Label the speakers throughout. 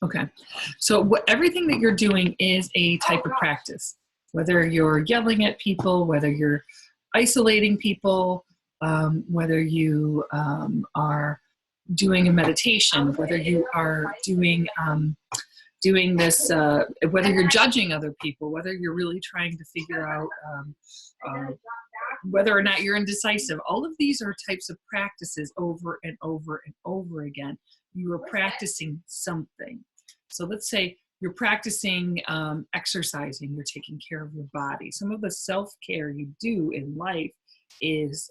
Speaker 1: Okay. So everything that you're doing is a type of practice, whether you're yelling at people, whether you're isolating people, whether you are doing a meditation, whether you are doing this, whether you're judging other people, whether you're really trying to figure out uh, whether or not you're indecisive. All of these are types of practices over and over and over again. You are practicing something. So let's say you're practicing exercising, you're taking care of your body. Some of the self-care you do in life is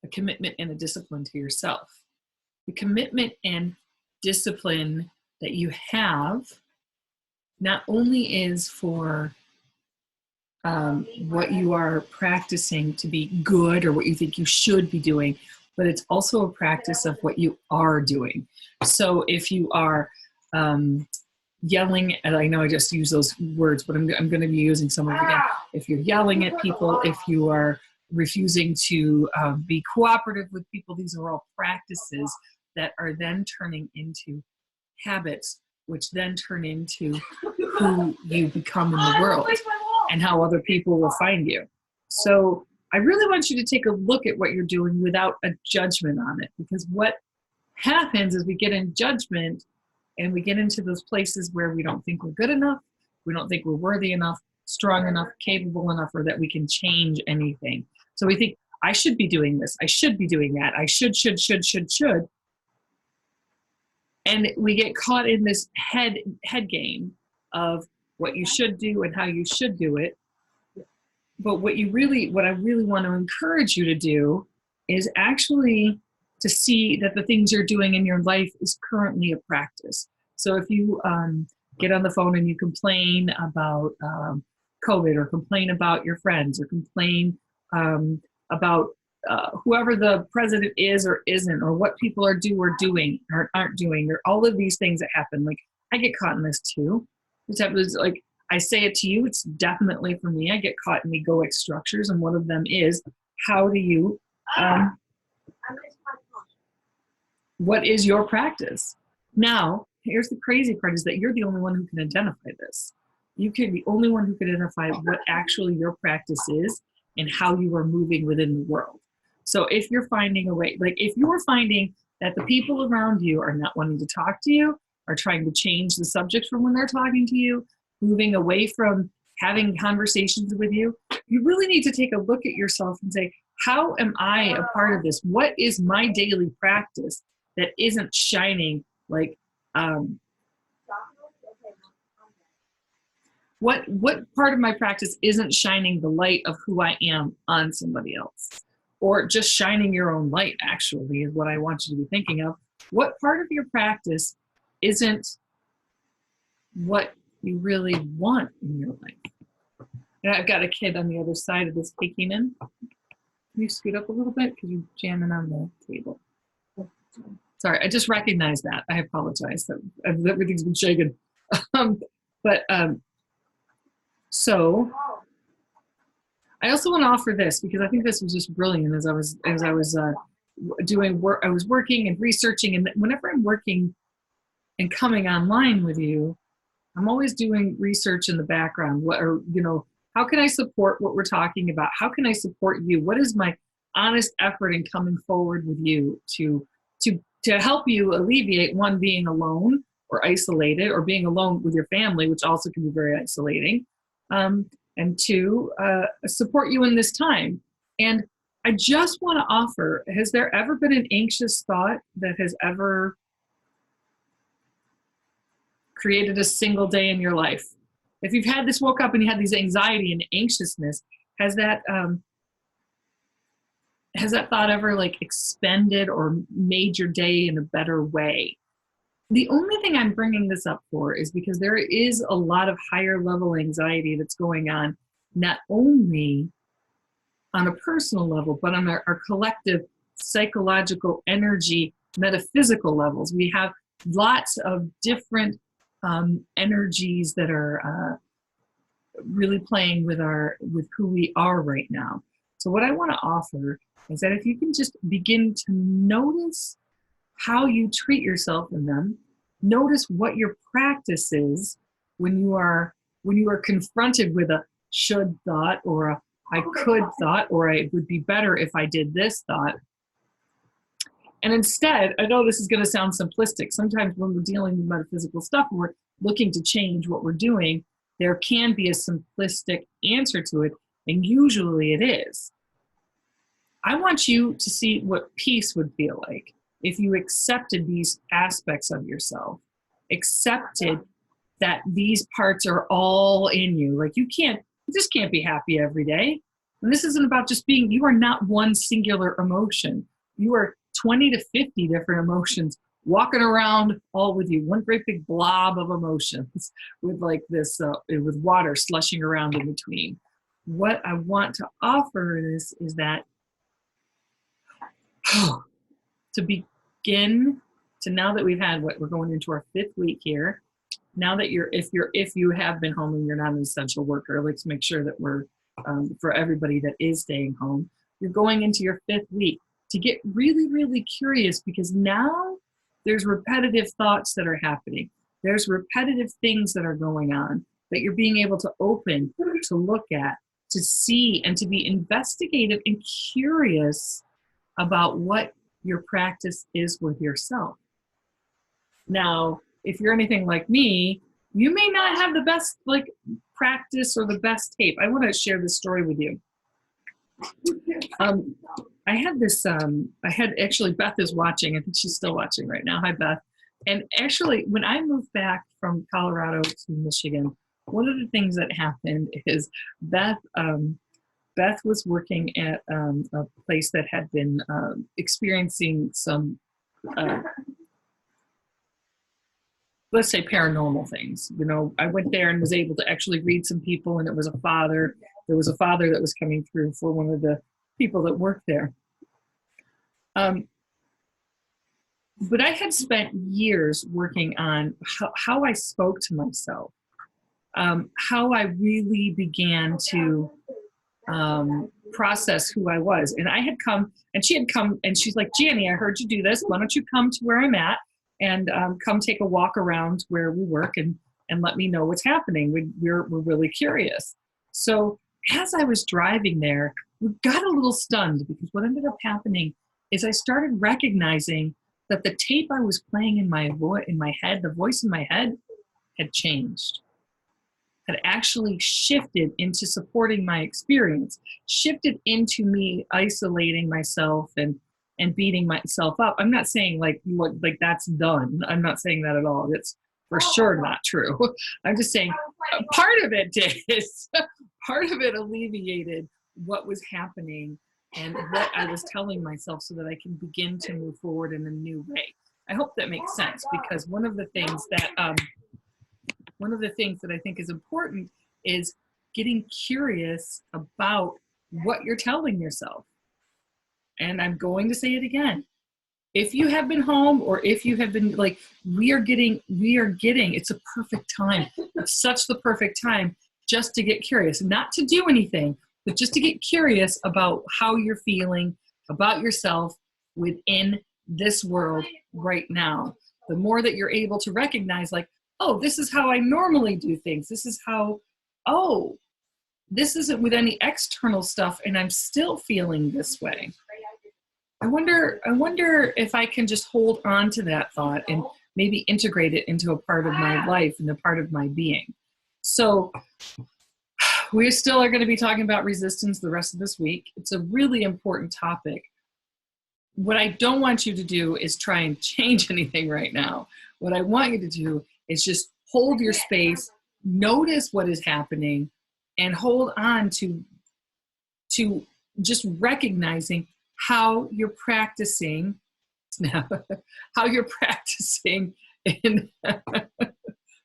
Speaker 1: a commitment and a discipline to yourself. The commitment and discipline that you have not only is for what you are practicing to be good or what you think you should be doing, but it's also a practice of what you are doing. So if you are yelling, and I know I just use those words, but I'm going to be using some of them again. If you're yelling at people, if you are refusing to be cooperative with people, these are all practices that are then turning into habits, which then turn into who you become in the world and how other people will find you. So I really want you to take a look at what you're doing without a judgment on it, because what happens is we get in judgment and we get into those places where we don't think we're good enough, we don't think we're worthy enough, strong enough, capable enough, or that we can change anything. So we think, I should be doing this, I should be doing that, I should. And we get caught in this head game of what you should do and how you should do it. But what I really want to encourage you to do is actually to see that the things you're doing in your life is currently a practice. So if you get on the phone and you complain about COVID, or complain about your friends, or complain about whoever the president is or isn't, or what people are doing or aren't doing, or all of these things that happen. Like, I get caught in this too. This happens, like, I say it to you, it's definitely for me. I get caught in egoic structures, and one of them is, how do you, what is your practice? Now, here's the crazy part, is that you're the only one who can identify this. You can be the only one who can identify what actually your practice is and how you are moving within the world. So if you're finding a way, like if you're finding that the people around you are not wanting to talk to you, are trying to change the subject from when they're talking to you, moving away from having conversations with you, you really need to take a look at yourself and say, how am I a part of this? What is my daily practice that isn't shining like, what part of my practice isn't shining the light of who I am on somebody else? Or just shining your own light, actually, is what I want you to be thinking of. What part of your practice isn't what you really want in your life? And I've got a kid on the other side of this peeking in. Can you scoot up a little bit? Because you're jamming on the table. Sorry, I just recognized that. I apologize. Everything's been shaken. So I also want to offer this, because I think this was just brilliant as I was doing work. I was working and researching, and whenever I'm working and coming online with you, I'm always doing research in the background. How can I support what we're talking about? How can I support you? What is my honest effort in coming forward with you to help you alleviate, one, being alone or isolated, or being alone with your family, which also can be very isolating, and two, support you in this time. And I just want to offer, has there ever been an anxious thought that has ever created a single day in your life? If you've had this, woke up and you had these anxiety and anxiousness, has that thought ever like expended or made your day in a better way? The only thing I'm bringing this up for is because there is a lot of higher level anxiety that's going on, not only on a personal level, but on our collective psychological, energy, metaphysical levels. We have lots of different energies that are really playing with who we are right now. So what I want to offer is that if you can just begin to notice how you treat yourself in them, Notice what your practice is when you are confronted with a should thought, or a I could thought, or it would be better if I did this thought. And instead, I know this is going to sound simplistic. Sometimes when we're dealing with metaphysical stuff, we're looking to change what we're doing. There can be a simplistic answer to it, and usually it is. I want you to see what peace would feel like if you accepted these aspects of yourself, accepted that these parts are all in you. Like you just can't be happy every day. And this isn't about just being, you are not one singular emotion. You are 20 to 50 different emotions walking around all with you, one great big blob of emotions with like this, with water slushing around in between. What I want to offer is that to begin to, now that we've had we're going into our 5th week here, now that if you have been home and you're not an essential worker, let's make sure that we're, for everybody that is staying home, you're going into your 5th week to get really, really curious, because now there's repetitive thoughts that are happening. There's repetitive things that are going on that you're being able to open, to look at, to see, and to be investigative and curious about what your practice is with yourself. Now, if you're anything like me, you may not have the best practice or the best tape. I want to share this story with you. I had actually, Beth is watching. I think she's still watching right now. Hi, Beth. And actually, when I moved back from Colorado to Michigan, one of the things that happened is Beth was working at a place that had been experiencing some, let's say, paranormal things. You know, I went there and was able to actually read some people, and it was a father. There was a father that was coming through for one of the people that worked there. But I had spent years working on how I spoke to myself, how I really began to process who I was. And I had come, and she had come, and she's like, Janny, I heard you do this. Why don't you come to where I'm at and come take a walk around where we work and let me know what's happening. We're really curious. So as I was driving there, we got a little stunned, because what ended up happening is I started recognizing that the tape I was playing in my head, the voice in my head, had changed, had actually shifted into supporting my experience, shifted into me isolating myself and beating myself up. I'm not saying like that's done. I'm not saying that at all. It's for sure not true. I'm just saying part of it did. Part of it alleviated what was happening and what I was telling myself, so that I can begin to move forward in a new way. I hope that makes sense, because one of the things that I think is important is getting curious about what you're telling yourself. And I'm going to say it again. If you have been home, or if you have been we are getting, it's a perfect time. It's such the perfect time just to get curious, not to do anything, but just to get curious about how you're feeling about yourself within this world right now. The more that you're able to recognize, oh, this is how I normally do things. This is how, this isn't with any external stuff, and I'm still feeling this way. I wonder if I can just hold on to that thought and maybe integrate it into a part of my life and a part of my being. So we still are going to be talking about resistance the rest of this week. It's a really important topic. What I don't want you to do is try and change anything right now. What I want you to do is just hold your space, notice what is happening, and hold on to just recognizing how you're practicing how you're practicing in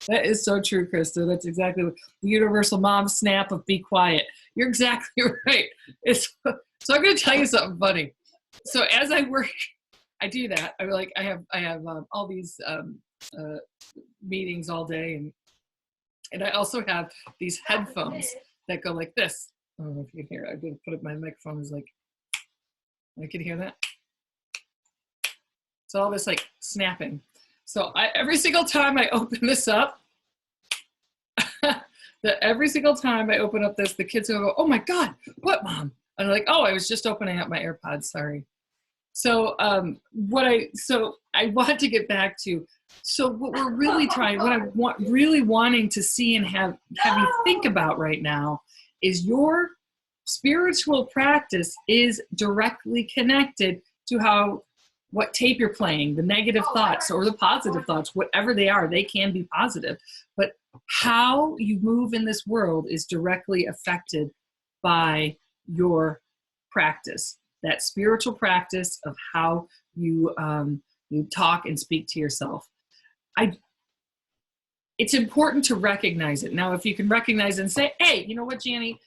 Speaker 1: that is so true, Krista. That's exactly what the universal mom snap of be quiet. You're exactly right. So I'm going to tell you something funny. So as I work, I do that. I have all these meetings all day, and I also have these headphones that go like this. I don't know if you can hear it. I'm going to put it. My microphone is I can hear that. So all this snapping. So every single time I open this up, every single time I open up this, the kids will go, "Oh my God, what, Mom?" And I'm like, "Oh, I was just opening up my AirPods, sorry." So I want to get back to, so what we're really trying, what I want, really wanting to see and have you think about right now is your spiritual practice is directly connected to what tape you're playing, the negative thoughts or the positive thoughts, whatever they are, they can be positive, but how you move in this world is directly affected by your practice, that spiritual practice of how you talk and speak to yourself. It's important to recognize it. Now, if you can recognize it and say, "Hey, you know what, Janie,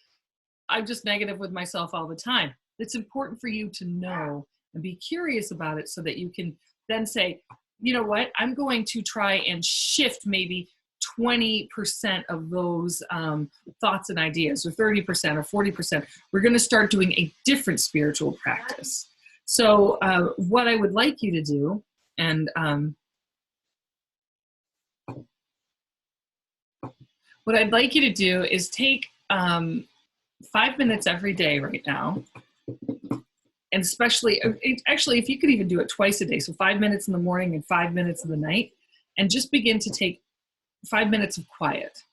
Speaker 1: I'm just negative with myself all the time." It's important for you to know and be curious about it so that you can then say, "You know what, I'm going to try and shift maybe 20% of those thoughts and ideas, or 30% or 40%. We're going to start doing a different spiritual practice." So what I would like you to do, and what I'd like you to do is take 5 minutes every day right now. And especially, actually, if you could even do it twice a day, so 5 minutes in the morning and 5 minutes in the night, and just begin to take 5 minutes of quiet.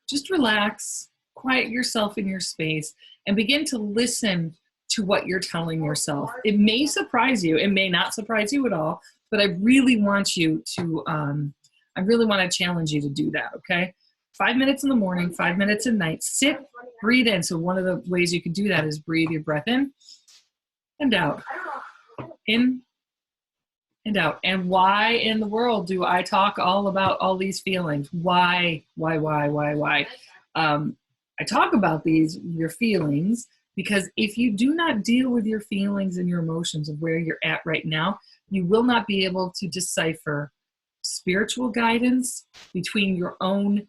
Speaker 1: Just relax, quiet yourself in your space, and begin to listen to what you're telling yourself. It may surprise you, it may not surprise you at all, but I really want you to, I really want to challenge you to do that, okay? 5 minutes in the morning, 5 minutes at night, sit, breathe in. So one of the ways you can do that is breathe your breath in and out, in and out. And why in the world do I talk all about all these feelings? Why? I talk about your feelings, because if you do not deal with your feelings and your emotions of where you're at right now, you will not be able to decipher spiritual guidance between your own,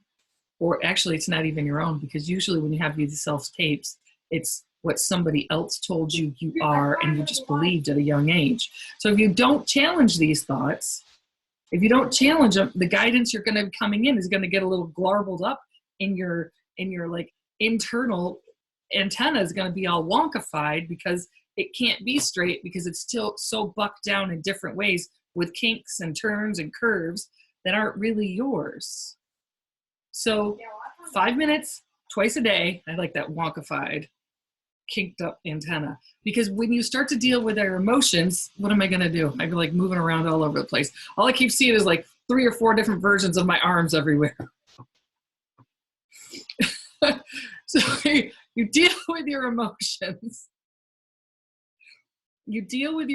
Speaker 1: or actually it's not even your own, because usually when you have these self-tapes, it's what somebody else told you you are and you just believed at a young age. So if you don't challenge these thoughts, if you don't challenge them, the guidance you're going to be coming in is going to get a little garbled up in your like internal antenna is going to be all wonkified, because it can't be straight, because it's still so bucked down in different ways with kinks and turns and curves that aren't really yours. So 5 minutes twice a day. I like that wonkified, kinked up antenna, because when you start to deal with their emotions, what am I going to do? I'm like moving around all over the place. All I keep seeing is like 3 or 4 different versions of my arms everywhere. So you deal with your emotions. You deal with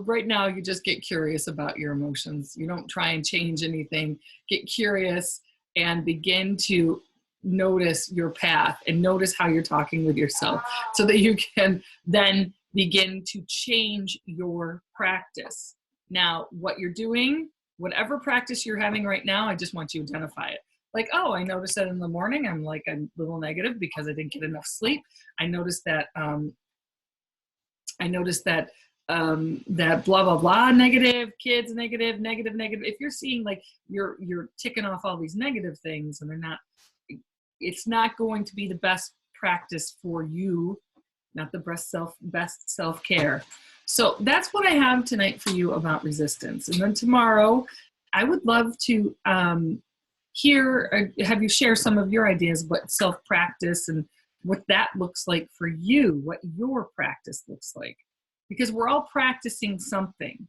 Speaker 1: right now, you just get curious about your emotions. You don't try and change anything. Get curious and begin to notice your path and notice how you're talking with yourself, so that you can then begin to change your practice. Now, what you're doing, whatever practice you're having right now, I just want you to identify it. Like, oh, I noticed that in the morning I'm like a little negative because I didn't get enough sleep. I noticed that that blah blah blah, negative, kids negative. If you're seeing like you're ticking off all these negative things and it's not going to be the best practice for you, not the best self-care. So that's what I have tonight for you about resistance. And then tomorrow, I would love to have you share some of your ideas about self-practice and what that looks like for you, what your practice looks like. Because we're all practicing something.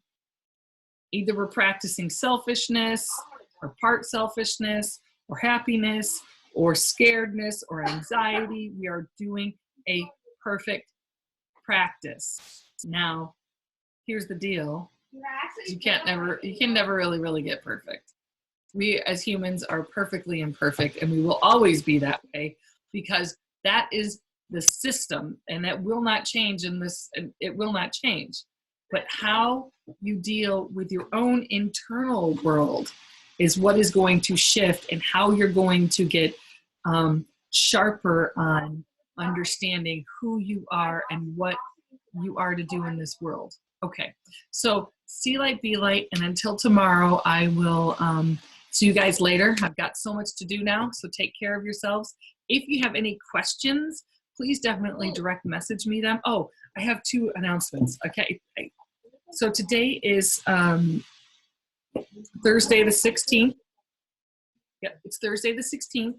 Speaker 1: Either we're practicing selfishness, or part selfishness, or happiness, or scaredness, or anxiety. We are doing a perfect practice. Now, here's the deal. You can never really get perfect. We as humans are perfectly imperfect, and we will always be that way, because that is the system, and that will not change it will not change. But how you deal with your own internal world is what is going to shift, and how you're going to get sharper on understanding who you are and what you are to do in this world. Okay, so see light, be light. And until tomorrow, I will see you guys later. I've got so much to do now, so take care of yourselves. If you have any questions, please definitely direct message me them. Oh, I have 2 announcements. Okay. So today is Thursday the 16th. Yep, it's Thursday the 16th.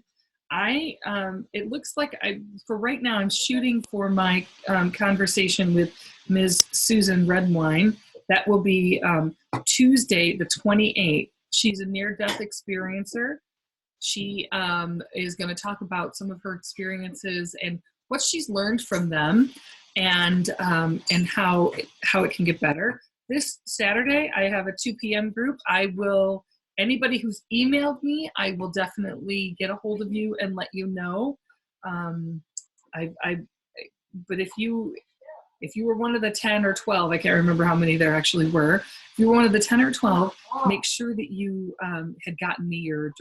Speaker 1: It looks like for right now, I'm shooting for my conversation with Ms. Susan Redwine. That will be Tuesday the 28th. She's a near-death experiencer. She is going to talk about some of her experiences and what she's learned from them, and how it can get better. This Saturday, I have a 2 p.m. group. Anybody who's emailed me, I will definitely get a hold of you and let you know. But if you were one of the 10 or 12, I can't remember how many there actually were. If you were one of the 10 or 12, make sure that you had gotten me your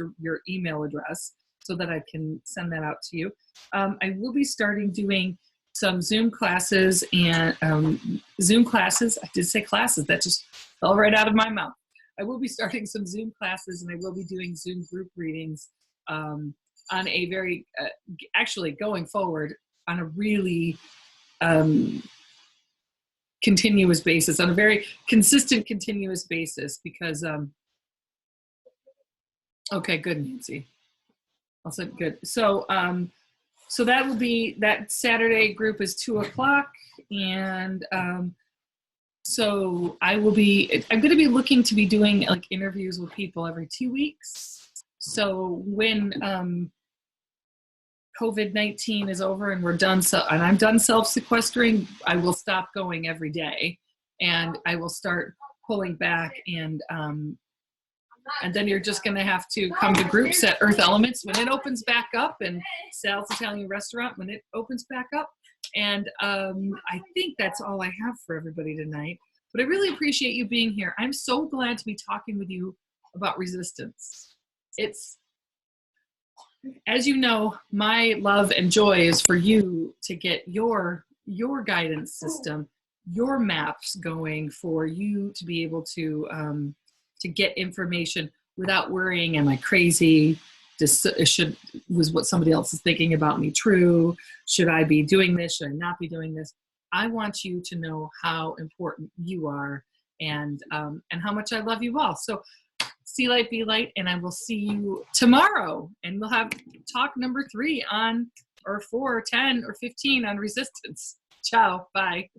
Speaker 1: email address so that I can send that out to you. I will be starting doing some Zoom classes and I did say classes, that just fell right out of my mouth. I will be starting some Zoom classes, and I will be doing Zoom group readings on a very, actually going forward on a really continuous basis, on a very consistent, continuous basis, because, okay, good, Nancy. Also good. So that will be, that Saturday group is 2:00, and so I'm going to be looking to be doing like interviews with people every 2 weeks. So when COVID-19 is over and we're done, and I'm done self-sequestering, I will stop going every day, and I will start pulling back, and then you're just going to have to come to groups at Earth Elements when it opens back up, and Sal's Italian Restaurant when it opens back up. And I think that's all I have for everybody tonight. But I really appreciate you being here. I'm so glad to be talking with you about resistance. It's, as you know, my love and joy is for you to get your guidance system, your maps going, for you to be able to get information without worrying, am I crazy? Was what somebody else is thinking about me true? Should I be doing this? Should I not be doing this? I want you to know how important you are, and how much I love you all. So see light, be light, and I will see you tomorrow, and we'll have talk number 3 on, or 4, or 10, or 15 on resistance. Ciao. Bye.